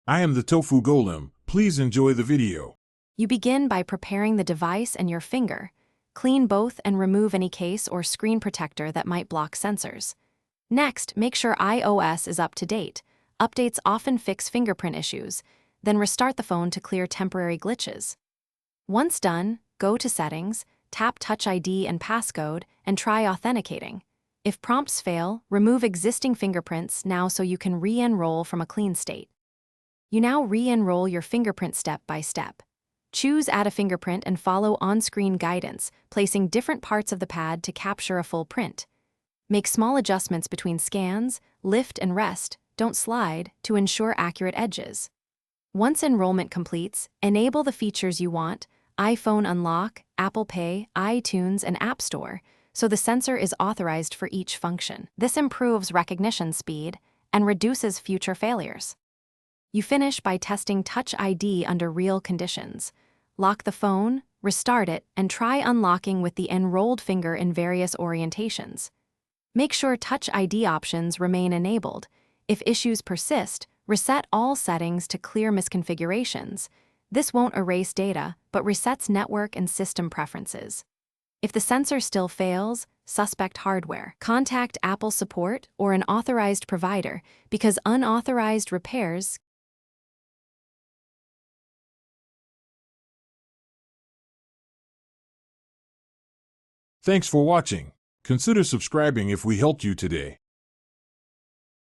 I am the Tofu Golem. Please enjoy the video. You begin by preparing the device and your finger. Clean both and remove any case or screen protector that might block sensors. Next, make sure iOS is up to date. Updates often fix fingerprint issues. Then restart the phone to clear temporary glitches. Once done, go to Settings, tap Touch ID and passcode, and try authenticating. If prompts fail, remove existing fingerprints now so you can re-enroll from a clean state. You now re-enroll your fingerprint step by step. Choose Add a Fingerprint and follow on-screen guidance, placing different parts of the pad to capture a full print. Make small adjustments between scans, lift and rest, don't slide, to ensure accurate edges. Once enrollment completes, enable the features you want: iPhone Unlock, Apple Pay, iTunes, and App Store, so the sensor is authorized for each function. This improves recognition speed and reduces future failures. You finish by testing Touch ID under real conditions. Lock the phone, restart it, and try unlocking with the enrolled finger in various orientations. Make sure Touch ID options remain enabled. If issues persist, reset all settings to clear misconfigurations. This won't erase data, but resets network and system preferences. If the sensor still fails, suspect hardware. Contact Apple support or an authorized provider, because unauthorized repairs Thanks for watching. Consider subscribing if we helped you today.